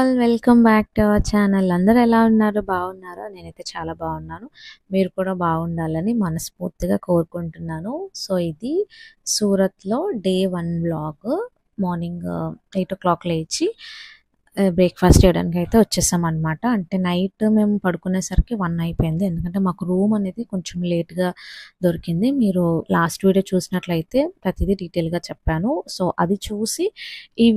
All welcome back to our channel. అందరూ ఎలా ఉన్నారు? బాగున్నారా? నేనైతే చాలా బాగున్నాను. మీరు కూడా బాగుండాలని మనస్ఫూర్తిగా కోరుకుంటున్నాను. సో, ఇది సూరత్‌లో డే 1 వ్లాగ్. మార్నింగ్ 8:00 లేచి బ్రేక్‌ఫాస్ట్ చేయడానికైతే వచ్చేసామనమాట. అంటే నైట్ మేము పడుకునేసరికి 1 అయిపోయింది. ఎందుకంటే మాకు రూమ్ అనేది కొంచెం లేట్‌గా దొరికింది. మీరు లాస్ట్ వీడియో చూసినట్లయితే ప్రతిదీ డీటెయిల్‌గా చెప్పాను. సో, అది చూసి ఈ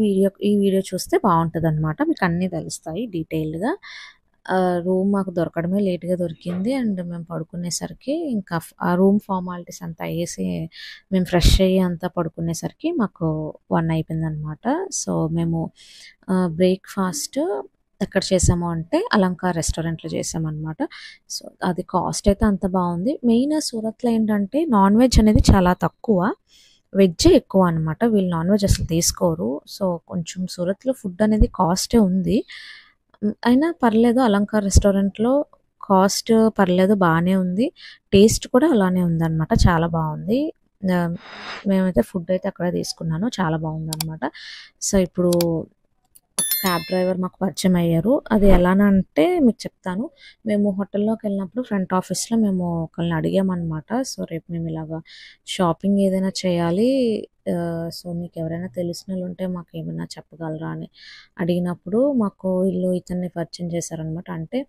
వీడియో చూస్తే బావుంటదనమాట. మీకు అన్నీ తెలుస్తాయి డీటెయిల్డ్‌గా. రూమ్ మాకు దొరకడమే లేట్‌గా దొరికింది. అండ్ మేము పడుకునేసరికి ఇంకా ఆ రూమ్ ఫార్మాలిటీస్ అంతా అయ్యేసి మేము ఫ్రెష్ అయ్యి అంతా పడుకునేసరికి మాకు 1 అయిపోయిందనమాట. సో, మేము బ్రేక్‌ఫాస్ట్ ఎక్కడ చేసాము అంటే అలంకార్ రెస్టారెంట్‌లో చేసామనమాట. సో, అది కాస్ట్ అయితే అంత బావుంది. మెయిన్ సూరత్‌లో ఏంటంటే నాన్ వెజ్ అనేది చాలా తక్కువ. వెజ్జే ఎక్కువ అనమాట. వీళ్ళు నాన్ వెజ్ అసలు తీసుకోరు. సో, కొంచెం సూరత్‌లో ఫుడ్ అనేది కాస్టే ఉంది. అయినా పర్లేదు అలంకార్ రెస్టారెంట్‌లో కాస్ట్ పర్లేదు బానే ఉంది. టేస్ట్ కూడా అలానే ఉందనమాట. చాలా బావుంది. ఆహ్, మేమైతే ఫుడ్ అయితే అక్కడే తీసుకున్నాను. చాలా బావుందనమాట. సో, ఇప్పుడు ఒక క్యాబ్ డ్రైవర్ మాకు పరిచయం అయ్యారు. అది ఎలానంటే మీకు చెప్తాను. మేము హోటల్‌లోకెళ్ళినప్పుడు ఫ్రంట్ ఆఫీస్‌లో మేము ఒకళ్ళని అడిగామనమాట. సో, రేపు మేము ఇలాగా షాపింగ్ ఏదైనా చేయాలి. సో, మీకెవరైనా తెలిసినోళ్ళుంటే మాకేమైనా చెప్పగలరా అని అడిగినప్పుడు మాకు ఇతన్ని పరిచయం చేశారనమాట. అంటే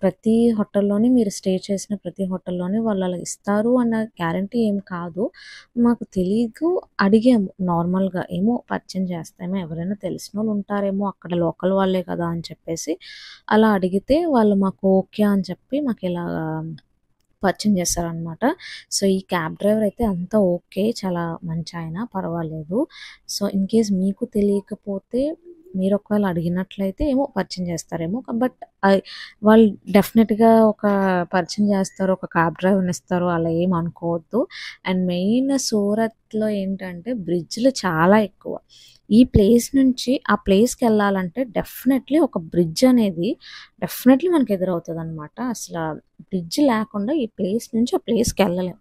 ప్రతి హోటల్‌లోని మీరు స్టే చేసిన ప్రతి హోటల్‌లోని వాళ్ళు అలా ఇస్తారు అన్న గ్యారంటీ ఏం కాదు. మాకు తెలీదు. అడిగాము నార్మల్‌గా. ఏమో పరిచయం చేస్తామో ఎవరైనా తెలిసినోళ్ళు ఉంటారేమో అక్కడ లోకల్ వాళ్ళే కదా అని చెప్పేసి అలా అడిగితే వాళ్ళు మాకు ఓకే అని చెప్పి మాకిలాగా పరిచయం చేశారనమాట. సో, ఈ క్యాబ్ డ్రైవర్ అయితే అంతా ఓకే. చాలా మంచాయన పర్వాలేదు. సో, ఇన్‌కేస్ మీకు తెలియకపోతే మీరు ఒకవేళ అడిగినట్లయితే ఏమో పరిచయం చేస్తారేమో. బట్ వాళ్ళు డెఫినిట్‌గా ఒక పరిచయం చేస్తారు. ఒక క్యాబ్ డ్రైవర్‌ని ఇస్తారు. అలా ఏమి అనుకోవద్దు. అండ్ మెయిన్ సూరత్‌లో ఏంటంటే బ్రిడ్జ్‌లు చాలా ఎక్కువ. ఈ ప్లేస్ నుంచి ఆ ప్లేస్‌కెళ్ళాలంటే డెఫినెట్‌లీ ఒక బ్రిడ్జ్ అనేది డెఫినెట్‌లీ మనకు ఎదురవుతదనమాట. బ్రిడ్జ్ లేకుండా ఈ ప్లేస్ నుంచి ఆ ప్లేస్‌కెళ్ళలేం.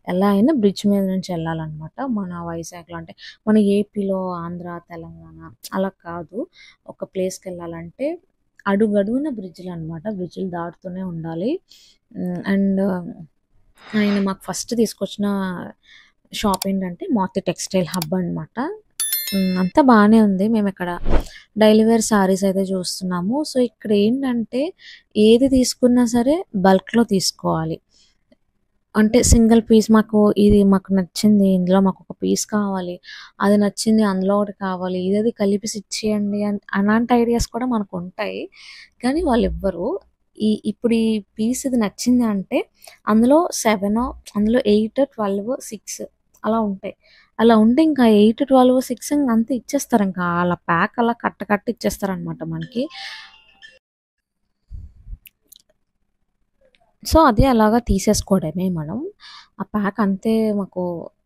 ఎలా అయినా బ్రిడ్జ్ మీద నుంచి ఎళ్ళాలనమాట. మన వైజాగ్‌లో అంటే మన ఏపీలో, ఆంధ్ర, తెలంగాణ అలా కాదు. ఒక ప్లేస్‌కెళ్ళాలంటే అడుగడుగున బ్రిడ్జ్‌లనమాట. బ్రిడ్జ్‌లు దాటుతూనే ఉండాలి. అండ్ ఆయన మాకు ఫస్ట్ తీసుకొచ్చిన షాప్ ఏంటంటే మారుతి టెక్స్‌టైల్ హబ్ అనమాట. అంతా బానే ఉంది. మేమిక్కడ డైలీ వేర్ శారీస్ అయితే చూస్తున్నాము. సో, ఇక్కడేంటంటే ఏది తీసుకున్నా సరే బల్క్‌లో తీసుకోవాలి. అంటే సింగిల్ పీస్ మాకు నచ్చింది. ఇందులో మాకొక పీస్ కావాలి. అది నచ్చింది అందులో ఒకటి కావాలి. ఇదది కలిపేసి ఇచ్చేయండి అలాంటి ఐడియాస్ కూడా మనకుంటాయి. కానీ వాళ్ళివ్వరు. ఇప్పుడు ఈ పీస్ ఇది నచ్చింది అంటే అందులో 7 అందులో 8, 12, 6 అలా ఉంటాయి. అలా ఉంటే ఇంకా 8, 12, 6 అంతే ఇచ్చేస్తారింకా. అలా ప్యాక్ అలా కట్ట ఇచ్చేస్తారనమాట మనకి. సో, అది అలాగా తీసేసుకోవడమే మనం. ఆ ప్యాక్ అంతే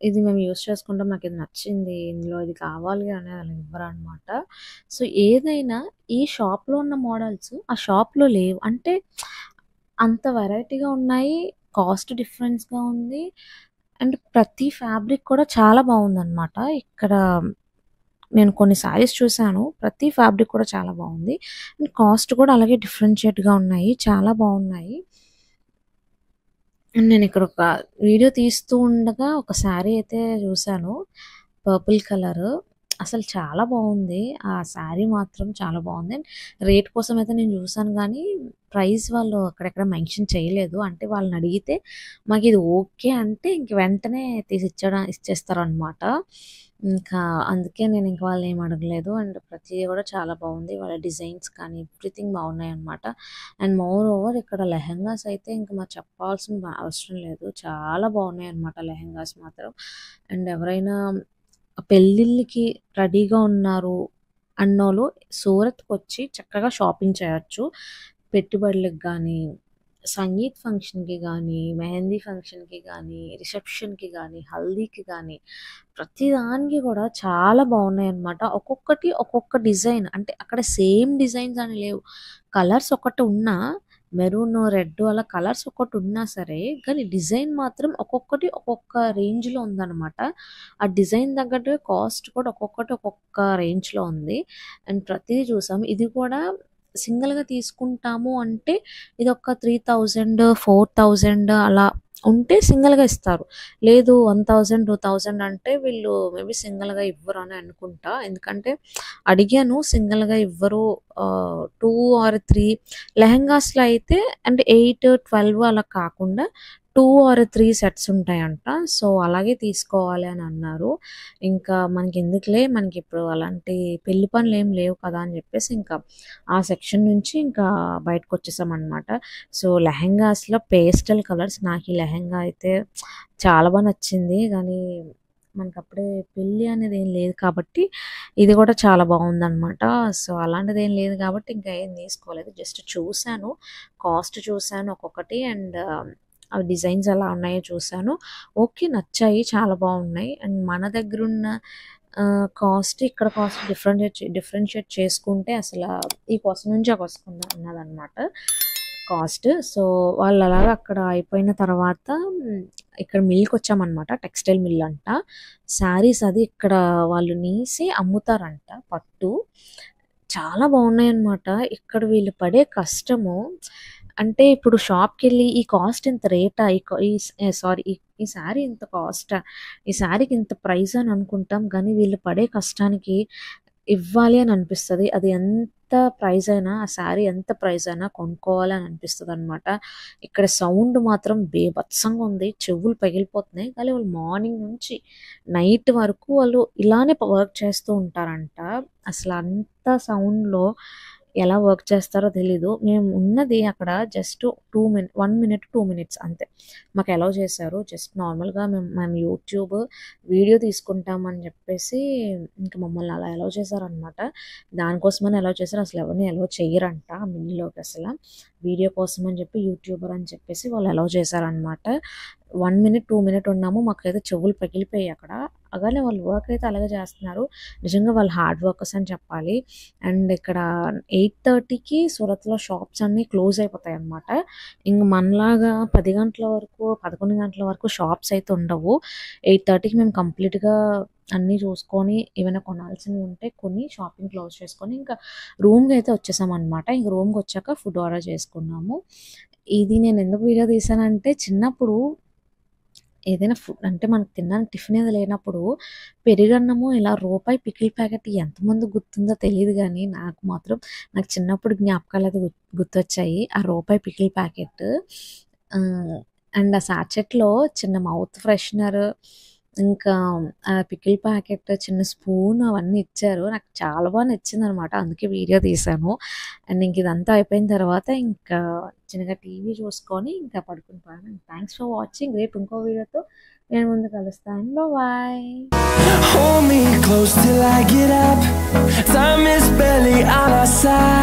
ఇది మేము యూజ్ చేసుకుంటాం. నాకిది నచ్చింది. ఇందులో ఇది కావాలి అనేది అలా ఇవ్వరనమాట. సో, ఏదైనా ఈ షాప్‌లో ఉన్న మోడల్స్ ఆ షాప్‌లో లేవు. అంటే అంత వెరైటీగా ఉన్నాయి. కాస్ట్ డిఫరెన్స్‌గా ఉంది. అండ్ ప్రతి ఫ్యాబ్రిక్ కూడా చాలా బావుందనమాట. ఇక్కడ నేను కొన్ని శారీస్ చూసాను. ప్రతి ఫ్యాబ్రిక్ కూడా చాలా బావుంది. అండ్ కాస్ట్ కూడా అలాగే డిఫరెన్షియేట్‌గా ఉన్నాయి. చాలా బావున్నాయి. నేనిక్కడ ఒక వీడియో తీస్తూ ఉండగా ఒక శారీ అయితే చూసాను. Purple colour. అసలు చాలా బావుంది. ఆ శారీ మాత్రం చాలా బావుంది. రేట్ కోసం అయితే నేను చూసాను గానీ, ప్రైస్ వాళ్ళు అక్కడెక్కడ మెన్షన్ చేయలేదు. అంటే వాళ్ళనడిగితే మాకిది ఓకే అంటే ఇంక వెంటనే ఇచ్చేస్తారనమాట. ఇంకా అందుకే నేనింక వాళ్ళనేమి అడగలేదు. అండ్ ప్రతిది కూడా చాలా బావుంది. వాళ్ళ డిజైన్స్ కానీ ఎవ్రీథింగ్ బావున్నాయనమాట. అండ్ మోర్ ఓవర్ ఇక్కడ లెహెంగాస్ అయితే ఇంక మరి చెప్పాల్సిన అవసరం లేదు. చాలా బాగున్నాయన్నమాట లెహెంగాస్ మాత్రం. అండ్ ఎవరైనా పెళ్ళిళ్ళకి రెడీగా ఉన్నారు అన్నోళ్ళు సూరత్‌కొచ్చి చక్కగా షాపింగ్ చేయొచ్చు. పెట్టుబడులకు గానీ, సంగీత్ ఫంక్షన్‌కి గానీ, మెహందీ ఫంక్షన్‌కి గానీ, రిసెప్షన్‌కి గానీ, హల్దీకి గానీ ప్రతి దానికి కూడా చాలా బాగున్నాయన్నమాట. ఒక్కొక్కటి ఒక్కొక్క డిజైన్. అంటే అక్కడ సేమ్ డిజైన్స్ అని లేవు. కలర్స్ ఒకటి ఉన్నా మెరూన్, రెడ్ అలా కలర్స్ ఒకటున్నా సరే, కానీ డిజైన్ మాత్రం ఒక్కొక్కటి ఒక్కొక్క రేంజ్‌లో ఉందనమాట. ఆ డిజైన్ తగ్గట్టు కాస్ట్ కూడా ఒక్కొక్కటి ఒక్కొక్క రేంజ్‌లో ఉంది. అండ్ ప్రతీది చూసాం. ఇది కూడా సింగిల్‌గా తీసుకుంటాము అంటే ఇదొక 3000, 4000 అలా ఉంటే సింగిల్‌గా ఇస్తారు. లేదు 1000, 2000 అంటే వీళ్ళు మేబీ సింగిల్‌గా ఇవ్వరని అనుకుంటా. ఎందుకంటే అడిగాను సింగిల్‌గా ఇవ్వరు. 2 ఆర్ 3 లెహెంగాస్‌లో అయితే అంటే 8, 12 అలా కాకుండా 2 ఆర్ 3 సెట్స్ ఉంటాయంట. సో, అలాగే తీసుకోవాలి అని అన్నారు. ఇంకా మనకెందుకులే మనకిప్పుడు అలాంటి పెళ్లి పనులేం లేవు కదా! అని జెప్పేసి ఇంకా ఆ సెక్షన్ నుంచి ఇంకా బయటకొచ్చేసామనమాట. సో, లెహెంగాస్‌లో పేస్టల్ కలర్స్ నాకు ఈ లెహెంగా అయితే చాలా నచ్చింది. కానీ మనకప్పుడే పెళ్లి అనేది ఏం లేదు కాబట్టి ఇది గూడా చాలా బావుందనమాట. సో, అలాంటిదేం లేదు కాబట్టి ఇంకా ఏం తీసుకోలేదు. జస్ట్ చూసాను. కాస్ట్ చూసాను ఒక్కొక్కటి అండ్ అవి డిజైన్స్ ఎలా ఉన్నాయో చూసాను. ఓకే. నచ్చాయి. చాలా బావున్నాయి. అండ్ మన దగ్గరున్న కాస్ట్ ఇక్కడ కాస్ట్ డిఫరెన్షియేట్ చేసుకుంటే అసల ఈ కొస నుంచి ఆ కొసకు ఉన్నదనమాట కాస్ట్. సో, వాళ్ళలాగా అక్కడ అయిపోయిన తర్వాత ఇక్కడ మిల్‌కొచ్చామనమాట. టెక్స్‌టైల్ మిల్ అంట. శారీస్ అది ఇక్కడ వాళ్ళు నేసి అమ్ముతారంట పట్టు. చాలా బావున్నాయన్నమాట. ఇక్కడ వీళ్ళు పడే కష్టము అంటే ఇప్పుడు షాప్‌కెళ్ళి ఈ కాస్ట్ ఇంత రేటా? ఈ క ఈ స్ సారీ ఈ శారీ ఇంత కాస్టా? ఈ శారీకి ఇంత ప్రైజా అని అనుకుంటాం. కానీ వీళ్ళు పడే కష్టానికి ఇవ్వాలి అని అనిపిస్తది. అది ఎంత ప్రైజ్ అయినా ఆ శారీ ఎంత ప్రైజ్ అయినా కొనుక్కోవాలి అని అనిపిస్తదనమాట. ఇక్కడ సౌండ్ మాత్రం బీభత్సంగా ఉంది. చెవులు పగిలిపోతున్నాయి. కానీ వాళ్ళు మార్నింగ్ నుంచి నైట్ వరకు వాళ్ళు ఇలానే వర్క్ చేస్తూ ఉంటారంట. అసలు అంత సౌండ్‌లో ఎలా వర్క్ చేస్తారో తెలీదు. మేము ఉన్నది అక్కడ జస్ట్ 1 మినిట్, 2 మినిట్స్ అంతే. మాకు అలౌ చేశారు. జస్ట్ నార్మల్‌గా మేము యూట్యూబ్ వీడియో తీసుకుంటామని చెప్పేసి ఇంక మమ్మల్ని అలా అలౌ చేశారనమాట. దానికోసమని అలౌ చేశారు. అసలు ఎవరిని అలౌ చెయ్యరంట ఆ మిల్‌లోకి అసల. వీడియో కోసం అని చెప్పి యూట్యూబర్ అని చెప్పేసి వాళ్ళు అలౌ చేశారనమాట. 1 మినిట్, 2 మినిట్ ఉన్నాము. మాకైతే చెవులు పగిలిపోయాయి అక్కడ. అలానే వాళ్ళు వర్క్ అయితే అలాగే చేస్తున్నారు. నిజంగా వాళ్ళు హార్డ్ వర్కర్స్ అని చెప్పాలి. అండ్ ఇక్కడ 8:30కి సూరత్‌లో షాప్స్ అన్నీ క్లోజ్ అయిపోతాయన్నమాట. ఇంక మనలాగా 10 గంటల వరకు, 11 గంటల వరకు షాప్స్ అయితే ఉండవు. 8:30కి మేము కంప్లీట్‌గా అన్నీ చూసుకొని ఏమైనా కొనాల్సినవి ఉంటే కొని షాపింగ్ క్లోజ్ చేసుకొని ఇంకా రూమ్‌కి అయితే వచ్చేసామన్నమాట. ఇంక రూమ్‌కొచ్చాక ఫుడ్ ఆర్డర్ చేసుకున్నాము. ఇది నేను ఎందుకు వీడియో తీశానంటే చిన్నప్పుడు ఏదైనా ఫుడ్ అంటే మనకు తినడానికి టిఫిన్ ఏది లేనప్పుడు పెరుగన్నము ఇలా రూపాయి పికిల్ ప్యాకెట్ ఎంతమందికి గుర్తుందో తెలీదు గానీ, నాకు మాత్రం నాకు చిన్నప్పుడు జ్ఞాపకాలయితే గుర్తొచ్చాయి. ఆ రూపాయి పికిల్ ప్యాకెట్ ఆహ్, అండ్ ఆ సాచెట్‌లో చిన్న మౌత్ ఫ్రెషనర్ ఇంకా పికిల్ ప్యాకెట్, చిన్న స్పూన్ అవన్నీ ఇచ్చారు. నాకు చాలా నచ్చిందనమాట. అందుకే వీడియో తీశాను. అండ్ ఇంక ఇదంతా అయిపోయిన తర్వాత ఇంకా చిన్నగా టీవీ చూసుకొని ఇంకా పడుకుండిపోయాను. Thanks for watching. రేపు ఇంకో వీడియోతో నేను ముందు కలుస్తాను. Bye. Hold me close till I get up. Time is barely on our side.